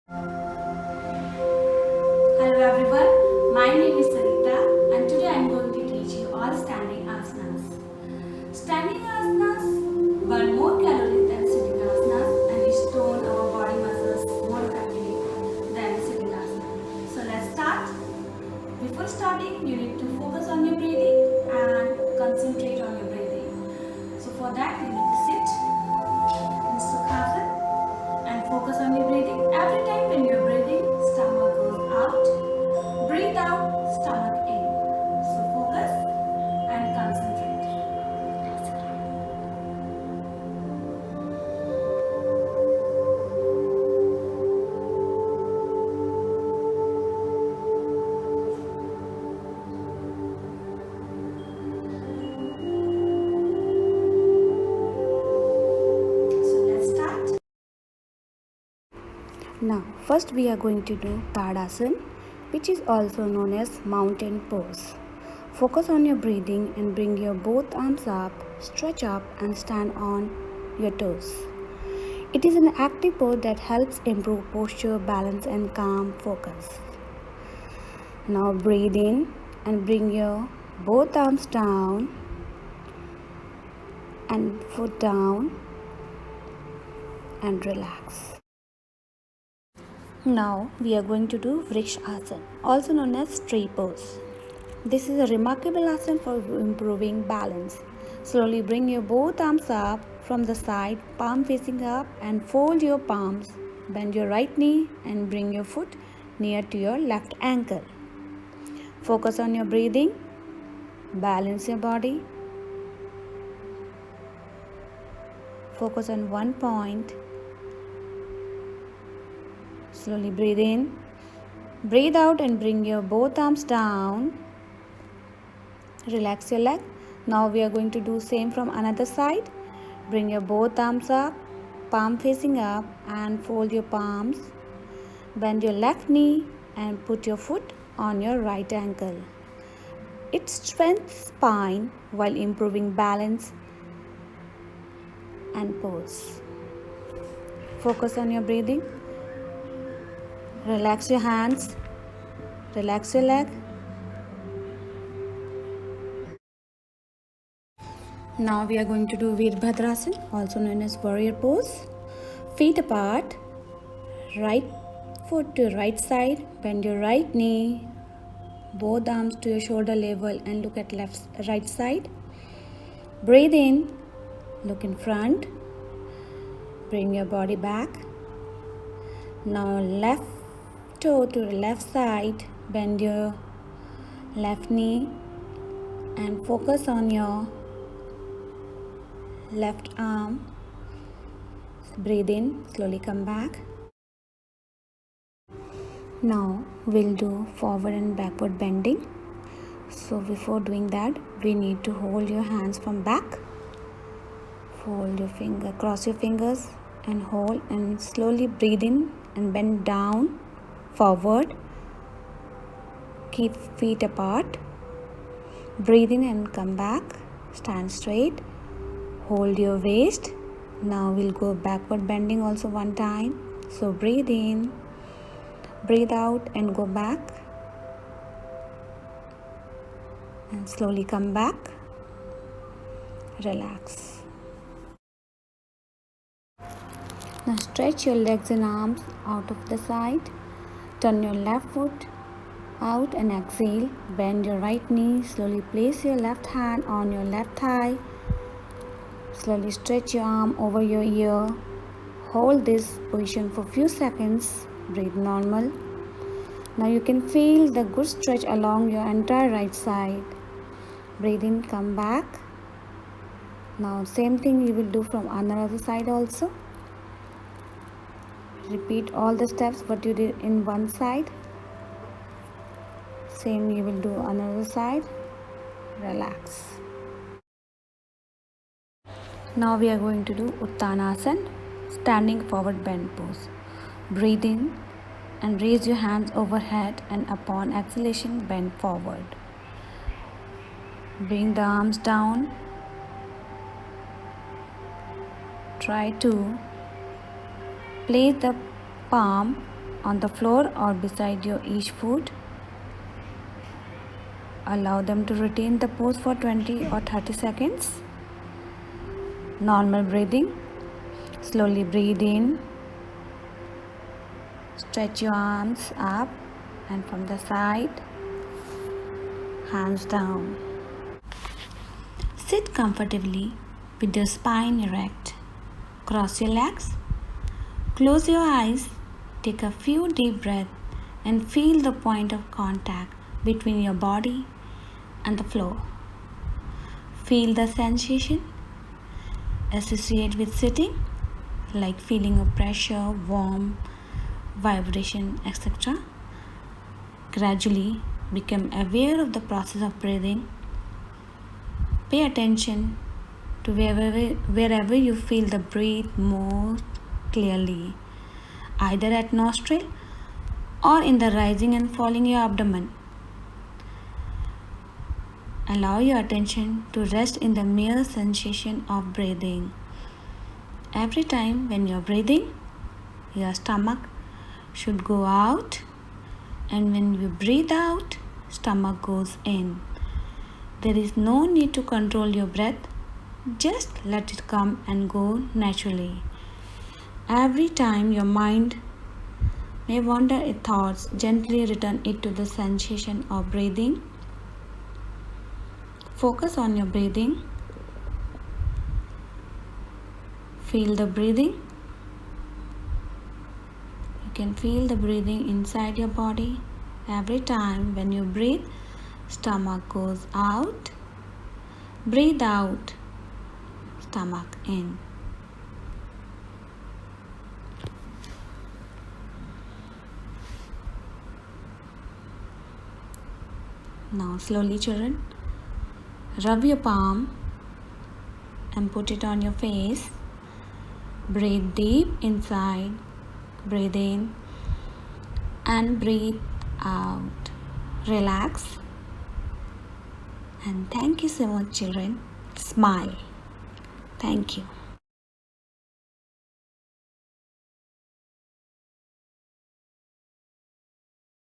Hello everyone, my name is Sarita and today I am going to teach you all standing asanas. Standing asanas burn more calories than sitting asanas and which tone our body muscles more effectively than sitting asana. So let's start. Before starting, you need to focus on your breathing and concentrate on your breathing. So for that, you need to sit in Sukhasana and focus on your breathing. Every time when you're breathing, stomach goes out, breathe out, stomach in. So focus and concentrate. So let's start. Now, first we are going to do Tadasana, which is also known as mountain pose. Focus on your breathing and bring your both arms up, stretch up and stand on your toes. It is an active pose that helps improve posture, balance and calm focus. Now breathe in and bring your both arms down and foot down and relax. Now we are going to do Vrikshasana, also known as tree pose. This is a remarkable asana for improving balance. Slowly bring your both arms up from the side, palm facing up and fold your palms. Bend your right knee and bring your foot near to your left ankle. Focus on your breathing. Balance your body. Focus on one point. Slowly breathe in. Breathe out and bring your both arms down. Relax your leg. Now we are going to do same from another side. Bring your both arms up, palm facing up and fold your palms. Bend your left knee and put your foot on your right ankle. It strengthens spine while improving balance and pose. Focus on your breathing. Relax your hands. Relax your leg. Now we are going to do Veerbhadrasana, also known as warrior pose. Feet apart, right foot to right side, bend your right knee, both arms to your shoulder level and look at right side. Breathe in, look in front, bring your body back. Now left toe to the left side, bend your left knee and focus on your left arm. Breathe in, slowly come back. Now we'll do forward and backward bending. So before doing that, we need to hold your hands from back. Fold your finger, cross your fingers and hold and slowly breathe in and bend down, forward. Keep feet apart. Breathe in and come back. Stand straight. Hold your waist. Now we'll go backward bending also one time. So breathe in, breathe out and go back. And slowly come back. Relax. Now stretch your legs and arms out of the side. Turn your left foot out and exhale. Bend your right knee. Slowly place your left hand on your left thigh. Slowly stretch your arm over your ear. Hold this position for few seconds. Breathe normal. Now you can feel the good stretch along your entire right side. Breathe in, come back. Now same thing you will do from another side also. Repeat all the steps what you did in one side. Same you will do another side. Relax. Now we are going to do Uttanasana, standing forward bend pose. Breathe in and raise your hands overhead and upon exhalation bend forward. Bring the arms down. Try to place the palm on the floor or beside your each foot. Allow them to retain the pose for 20 or 30 seconds. Normal breathing. Slowly breathe in. Stretch your arms up and from the side. Hands down. Sit comfortably with your spine erect. Cross your legs. Close your eyes. Take a few deep breaths and feel the point of contact between your body and the floor. Feel the sensation associated with sitting, like feeling of pressure, warmth, vibration, etc. Gradually become aware of the process of breathing. Pay attention to wherever you feel the breath more clearly, either at nostril or in the rising and falling your abdomen. Allow your attention to rest in the mere sensation of breathing. Every time when you're breathing, your stomach should go out, and when you breathe out, stomach goes in. There is no need to control your breath. Just let it come and go naturally. Every time your mind may wander its thoughts, gently return it to the sensation of breathing. Focus on your breathing. Feel the breathing. You can feel the breathing inside your body. Every time when you breathe, stomach goes out. Breathe out, stomach in. Now slowly, children, rub your palm and put it on your face. Breathe deep inside, breathe in and breathe out. Relax. And thank you so much, children. Smile. Thank you.